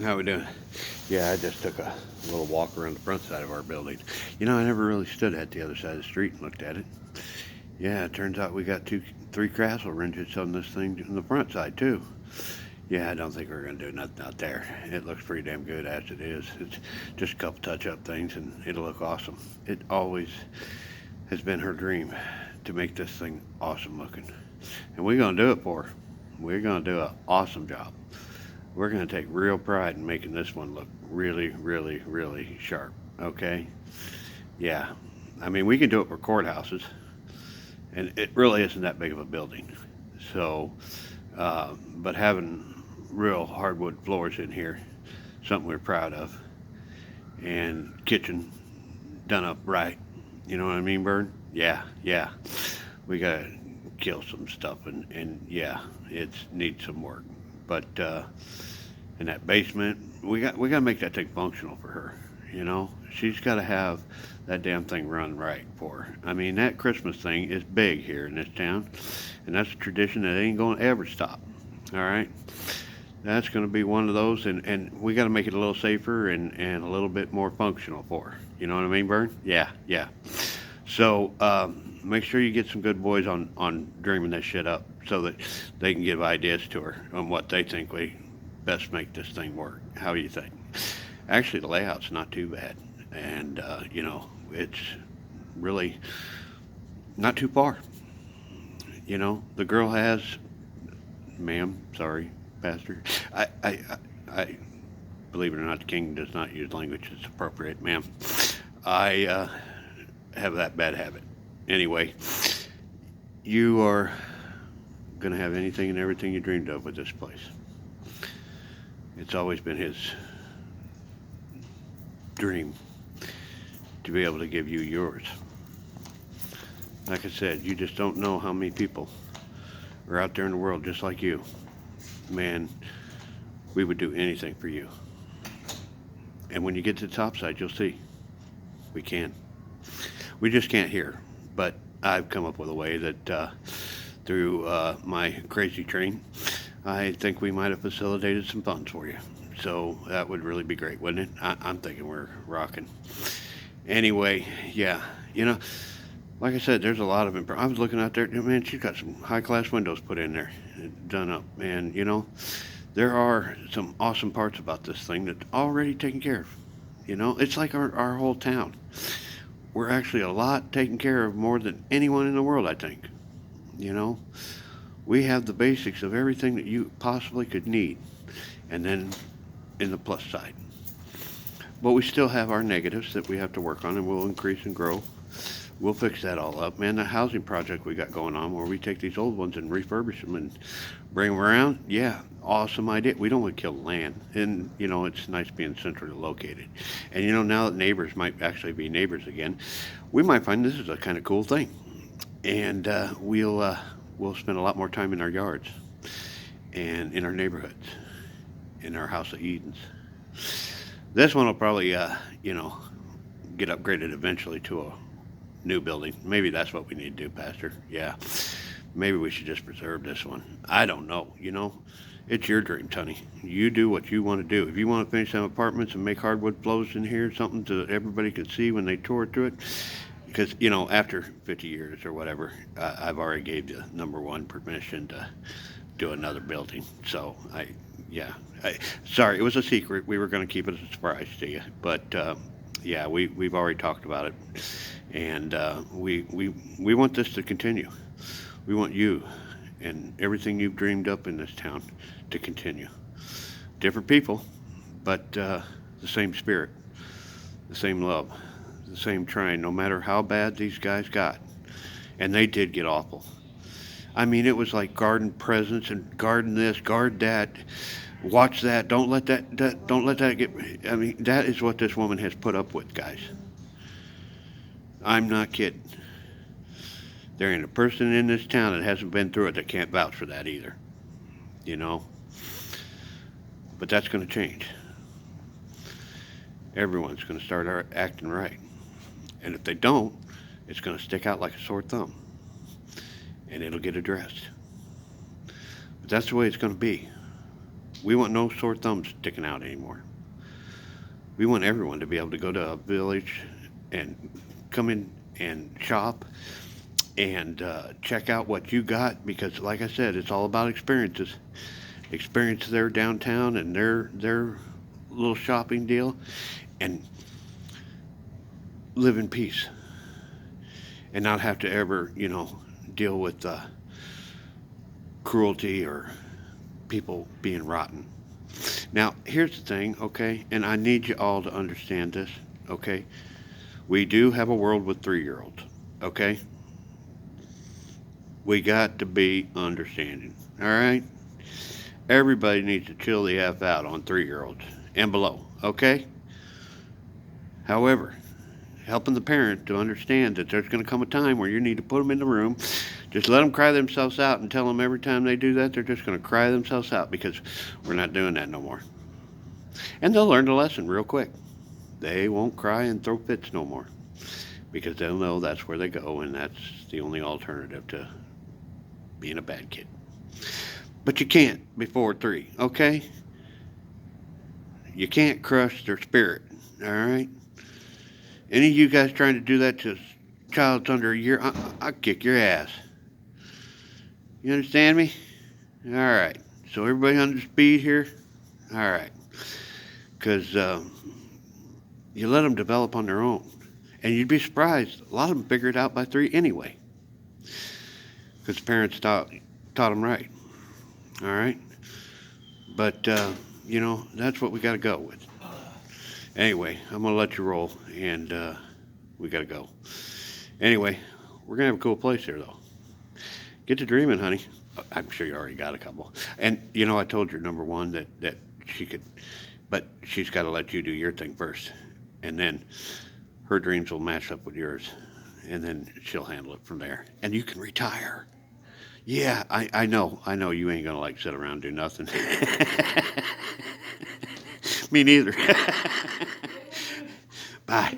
How we doing? Yeah, I just took a little walk around the front side of our building. You know, I never really stood at the other side of the street and looked at it. Yeah, it turns out we got three castle wrenches on this thing on the front side too. Yeah, I don't think we're gonna do nothing out there. It looks pretty damn good as it is. It's just a couple touch-up things, and it'll look awesome. It always has been her dream to make this thing awesome looking, and we're gonna do it for her. We're gonna do an awesome job. We're going to take real pride in making this one look really, really, really sharp. Okay? Yeah. I mean, we can do it for courthouses, and it really isn't that big of a building. So, but having real hardwood floors in here, something we're proud of, and kitchen done up right. You know what I mean, Bird? Yeah, yeah. We got to kill some stuff, and yeah, it needs some work. But in that basement. We got to make that thing functional for her. You know, she's got to have that damn thing run right for her. I mean, that Christmas thing is big here in this town, and that's a tradition that ain't going to ever stop. All right, that's going to be one of those, and we got to make it a little safer and a little bit more functional for her. You know what I mean, Bern? Yeah, yeah. So make sure you get some good boys on dreaming this shit up so that they can give ideas to her on what they think we best make this thing work. How do you think? Actually, the layout's not too bad, and it's really not too far. You know, the girl has, ma'am, sorry, pastor. I believe it or not, the king does not use language that's appropriate, ma'am. I have that bad habit. Anyway, you are gonna have anything and everything you dreamed of with this place. It's always been his dream to be able to give you yours. Like I said, you just don't know how many people are out there in the world just like you. Man, we would do anything for you. And when you get to the top side, you'll see we can. We just can't here. But I've come up with a way that through my crazy train, I think we might have facilitated some funds for you. So that would really be great, wouldn't it? I'm thinking we're rocking. Anyway, yeah, you know, like I said, there's a lot of I was looking out there, man. She's got some high class windows put in there, done up, and there are some awesome parts about this thing that's already taken care of. You know, it's like our whole town. We're actually a lot taken care of more than anyone in the world, I think. You know, we have the basics of everything that you possibly could need, and then in the plus side. But we still have our negatives that we have to work on, and we'll increase and grow. We'll fix that all up, man. The housing project we got going on, where we take these old ones and refurbish them and bring them around. Yeah, awesome idea. We don't want to kill land, and it's nice being centrally located. And now that neighbors might actually be neighbors again, we might find this is a kind of cool thing, and we'll spend a lot more time in our yards and in our neighborhoods, in our house of Edens. This one will probably, get upgraded eventually to a new building. Maybe that's what we need to do, Pastor. Yeah. Maybe we should just preserve this one. I don't know. It's your dream, Tony. You do what you want to do. If you want to finish some apartments and make hardwood floors in here, something so that everybody can see when they tour through it, because after 50 years or whatever, I've already gave the number one permission to do another building. So yeah, sorry, it was a secret. We were going to keep it a surprise to you, but yeah, we've already talked about it, and we want this to continue. We want you and everything you've dreamed up in this town to continue. Different people, but the same spirit, the same love, the same trying. No matter how bad these guys got, and they did get awful. I mean, it was like garden presents and garden this, guard that. Watch that. Don't let that. Don't let that get. I mean, that is what this woman has put up with, guys. I'm not kidding. There ain't a person in this town that hasn't been through it that can't vouch for that either. You know. But that's going to change. Everyone's going to start acting right, and if they don't, it's going to stick out like a sore thumb, and it'll get addressed. But that's the way it's going to be. We want no sore thumbs sticking out anymore. We want everyone to be able to go to a village and come in and shop and check out what you got, because like I said, it's all about experiences. Experience their downtown and their little shopping deal, and live in peace, and not have to ever, deal with cruelty or people being rotten. Now, here's the thing, okay? And I need you all to understand this, okay? We do have a world with 3-year olds, okay? We got to be understanding, all right? Everybody needs to chill the F out on 3-year olds and below, okay? However, helping the parent to understand that there's going to come a time where you need to put them in the room. Just let them cry themselves out, and tell them every time they do that, they're just going to cry themselves out, because we're not doing that no more. And they'll learn the lesson real quick. They won't cry and throw fits no more, because they'll know that's where they go, and that's the only alternative to being a bad kid. But you can't before 3, okay? You can't crush their spirit, all right? Any of you guys trying to do that to a child that's under a year, I'll kick your ass. You understand me? All right. So everybody under speed here? All right. Because you let them develop on their own. And you'd be surprised, a lot of them figure it out by 3 anyway. Because parents taught them right. All right? But, that's what we got to go with. Anyway, I'm going to let you roll, and we got to go. Anyway, we're going to have a cool place here, though. Get to dreaming, honey. I'm sure you already got a couple. And, I told your number one that she could, but she's got to let you do your thing first. And then her dreams will match up with yours. And then she'll handle it from there. And you can retire. Yeah, I know you ain't going to sit around and do nothing. Me neither. Bye.